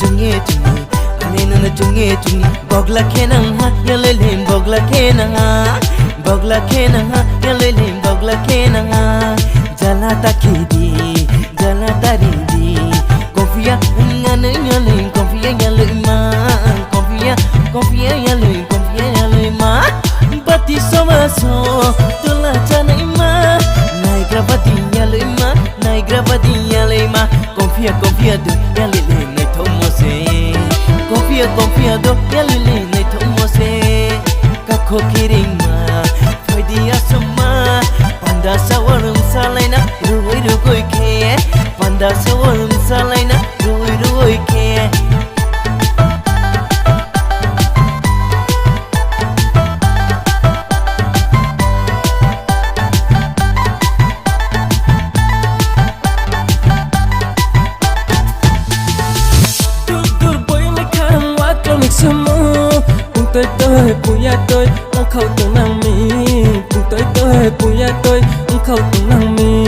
junge junge ane nana junge junge bogla khena ha yalele bogla khena ha yalele bogla khena jala takidi jala taridi kofia ngane yale kofia yale ma kofia yale ma bati somaso tula chanai ma nai gravati yale ma confia do yalele nai thomose confia do yalele nai thomose kakho kiring ma phoidi asuma panda sawarum salaina rugoi ke panda sawarum salaina rugoi ke tới tới puya tôi ông khâu từng năng mi tới tới puya tôi ông khâu từng năng mi